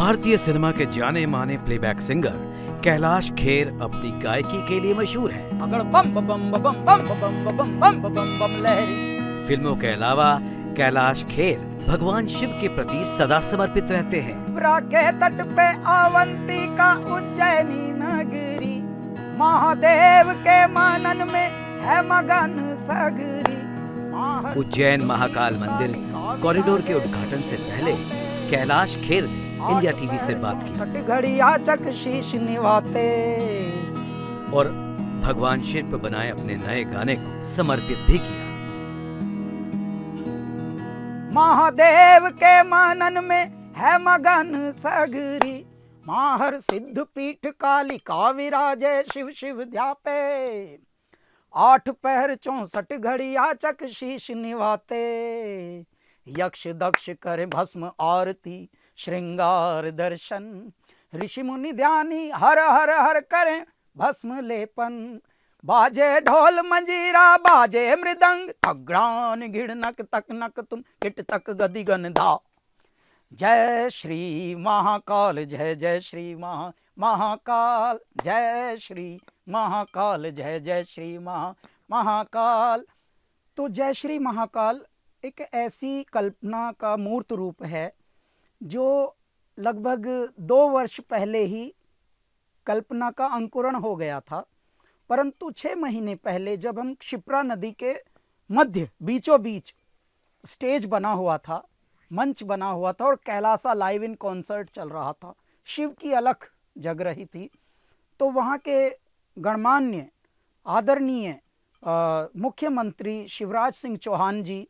भारतीय सिनेमा के जाने माने प्लेबैक सिंगर कैलाश खेर अपनी गायकी के लिए मशहूर हैं। अगर बम बम बम बम बम बम बम बम बम बम लहरी। फिल्मों के अलावा कैलाश खेर भगवान शिव के प्रति सदा समर्पित रहते हैं। के तट पे अवंतिका उज्जैनी नगरी, महादेव के मानन में है मगन सगरी। उज्जैन महाकाल मंदिर कॉरिडोर के उद्घाटन से पहले कैलाश खेर ने इंडिया टीवी से बात की घड़िया चक शीश निभाते और भगवान शिव पर बनाए अपने नए गाने को समर्पित भी किया। महादेव के मानन में है मगन सगरी, माहर सिद्ध पीठ कालिका विराजे शिव शिव ध्यापे। 8 पहर 64 घड़िया चक शीश निभाते, यक्ष दक्ष करे भस्म आरती श्रृंगार दर्शन। ऋषि मुनि ध्यानी हर हर हर करें भस्म लेपन। बाजे ढोल मंजीरा बाजे मृदंग, अग्रान घिड़नक तक नक तुम किट तक गति गनधा। जय श्री महाकाल जय जय श्री महाकाल, जय श्री महाकाल जय जय श्री महाकाल। तो जय श्री महाकाल एक ऐसी कल्पना का मूर्त रूप है जो लगभग 2 वर्ष पहले ही कल्पना का अंकुरण हो गया था, परंतु 6 महीने पहले जब हम क्षिप्रा नदी के मध्य बीचों बीच स्टेज बना हुआ था, मंच बना हुआ था और कैलासा लाइव इन कॉन्सर्ट चल रहा था, शिव की अलख जग रही थी, तो वहाँ के गणमान्य आदरणीय मुख्यमंत्री शिवराज सिंह चौहान जी,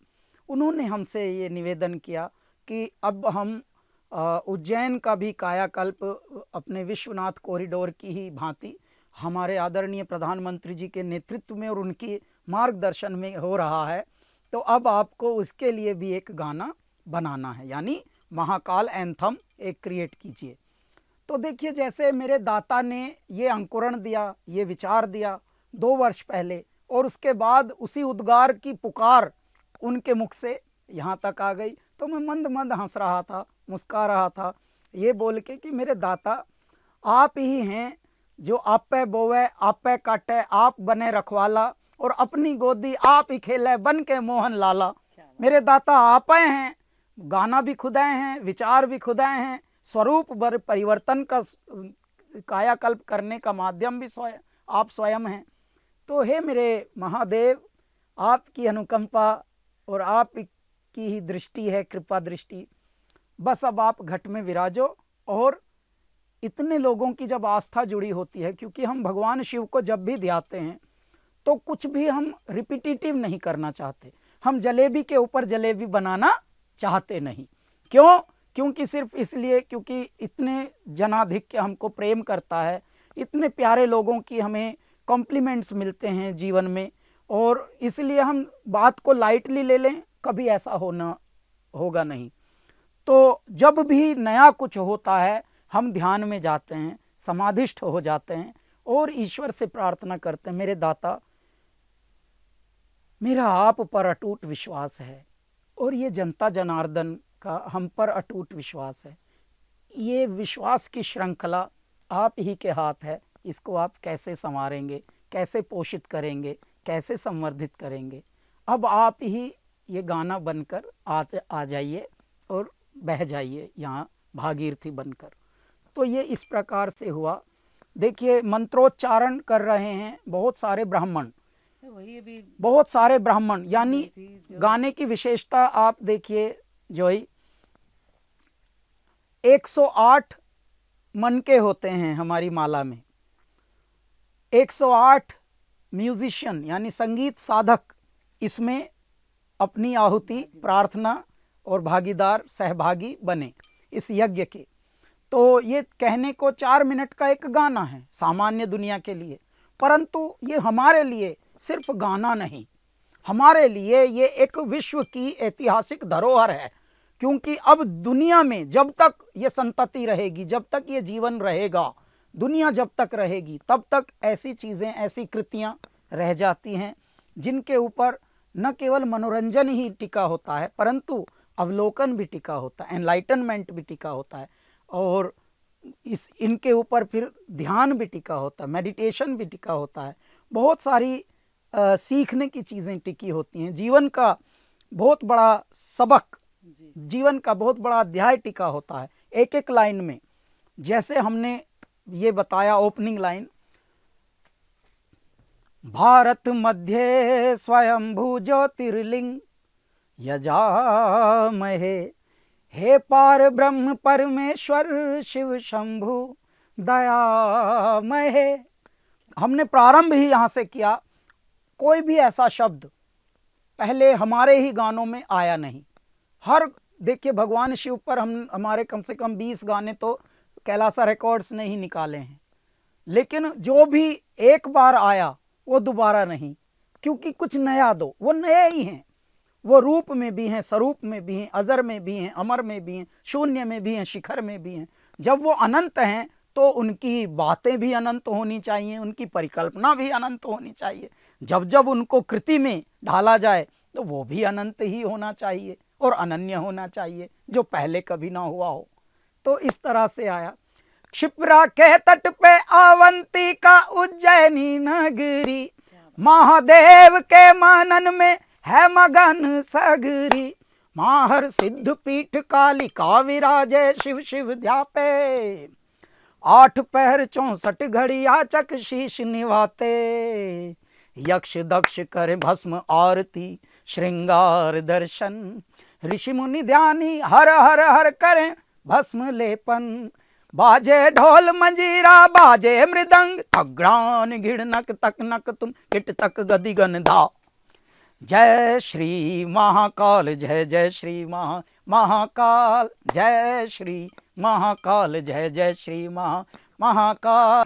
उन्होंने हमसे ये निवेदन किया कि अब हम उज्जैन का भी कायाकल्प अपने विश्वनाथ कॉरिडोर की ही भांति हमारे आदरणीय प्रधानमंत्री जी के नेतृत्व में और उनके मार्गदर्शन में हो रहा है, तो अब आपको उसके लिए भी एक गाना बनाना है, यानी महाकाल एंथम एक क्रिएट कीजिए। तो देखिए, जैसे मेरे दाता ने ये अंकुरण दिया, ये विचार दिया 2 वर्ष पहले, और उसके बाद उसी उद्गार की पुकार उनके मुख से यहाँ तक आ गई, तो मैं मंद मंद हंस रहा था, मुस्कुरा रहा था, ये बोल के कि मेरे दाता आप ही हैं जो आप पे बोवे आप पे काटे आप बने रखवाला, और अपनी गोदी आप ही खेले बन के मोहन लाला। मेरे दाता आप हैं, गाना भी खुदाए हैं, विचार भी खुदाए हैं, स्वरूप परिवर्तन का कायाकल्प करने का माध्यम भी आप स्वयं हैं। तो हे मेरे महादेव, आपकी अनुकंपा और आप की ही दृष्टि है, कृपा दृष्टि, बस अब आप घट में विराजो। और इतने लोगों की जब आस्था जुड़ी होती है, क्योंकि हम भगवान शिव को जब भी ध्याते हैं तो कुछ भी हम रिपीटेटिव नहीं करना चाहते, हम जलेबी के ऊपर जलेबी बनाना चाहते नहीं। क्यों? क्योंकि सिर्फ इसलिए क्योंकि इतने जनाधिक्य हमको प्रेम करता है, इतने प्यारे लोगों की हमें कॉम्प्लीमेंट्स मिलते हैं जीवन में, और इसलिए हम बात को लाइटली ले लें, कभी ऐसा होगा नहीं। तो जब भी नया कुछ होता है हम ध्यान में जाते हैं, समाधिष्ठ हो जाते हैं और ईश्वर से प्रार्थना करते हैं, मेरे दाता मेरा आप पर अटूट विश्वास है और ये जनता जनार्दन का हम पर अटूट विश्वास है। ये विश्वास की श्रृंखला आप ही के हाथ है, इसको आप कैसे संवारेंगे, कैसे पोषित करेंगे, कैसे संवर्धित करेंगे। अब आप ही ये गाना बनकर आ जाइए और बह जाइए यहाँ भागीरथी बनकर। तो ये इस प्रकार से हुआ। देखिए, मंत्रोच्चारण कर रहे हैं बहुत सारे ब्राह्मण, बहुत सारे ब्राह्मण, यानी गाने की विशेषता आप देखिए जोई, 108 मन के होते हैं हमारी माला में, 108 म्यूजिशियन यानी संगीत साधक इसमें अपनी आहुति, प्रार्थना और भागीदार सहभागी बने इस यज्ञ के। तो ये कहने को 4 मिनट का एक गाना है सामान्य दुनिया के लिए, परंतु ये हमारे लिए सिर्फ गाना नहीं, हमारे लिए ये एक विश्व की ऐतिहासिक धरोहर है। क्योंकि अब दुनिया में जब तक ये संतति रहेगी, जब तक ये जीवन रहेगा, दुनिया जब तक रहेगी, तब तक ऐसी चीजें, ऐसी कृतियां रह जाती हैं जिनके ऊपर न केवल मनोरंजन ही टिका होता है, परंतु अवलोकन भी टिका होता है, एनलाइटनमेंट भी टिका होता है। और इनके ऊपर फिर ध्यान भी टिका होता है, मेडिटेशन भी टिका होता है, बहुत सारी सीखने की चीज़ें टिकी होती हैं। जीवन का बहुत बड़ा सबक, जीवन का बहुत बड़ा अध्याय टिका होता है एक एक लाइन में। जैसे हमने ये बताया ओपनिंग लाइन, भारत मध्य स्वयंभू ज्योतिर्लिंग यजामहे, हे पार ब्रह्म परमेश्वर शिव शंभु दयामहे। हमने प्रारंभ ही यहां से किया। कोई भी ऐसा शब्द पहले हमारे ही गानों में आया नहीं। हर देखिए भगवान शिव पर हमारे कम से कम 20 गाने तो कैलासा रिकॉर्ड्स ने ही निकाले हैं, लेकिन जो भी एक बार आया वो दोबारा नहीं, क्योंकि कुछ नया दो, वो नए ही हैं। वो रूप में भी हैं, स्वरूप में भी हैं, अजर में भी हैं, अमर में भी हैं, शून्य में भी हैं, शिखर में भी हैं। जब वो अनंत हैं तो उनकी बातें भी अनंत होनी चाहिए, उनकी परिकल्पना भी अनंत होनी चाहिए। जब जब उनको कृति में ढाला जाए तो वो भी अनंत ही होना चाहिए और अनन्य होना चाहिए, जो पहले कभी ना हुआ हो। तो इस तरह से आया। क्षिप्रा के तट पे अवंती का उज्जैनी नगरी, महादेव के मनन में है मगन सगरी, माहर सिद्ध पीठ कालिका विराजे शिव शिव ध्यापे, 8 पहर 64 घड़ी याचक शीश निभाते, यक्ष दक्ष करे भस्म आरती श्रृंगार दर्शन, ऋषि मुनि ध्यानी हर हर हर करें भस्म लेपन, बाजे ढोल मंजीरा बाजे मृदंग, तग्रान घिड़नक तक नक तुम किट तक गति गनधा। जय श्री महाकाल, जय जय श्री महाकाल, जय श्री महाकाल, जय जय श्री महाकाल।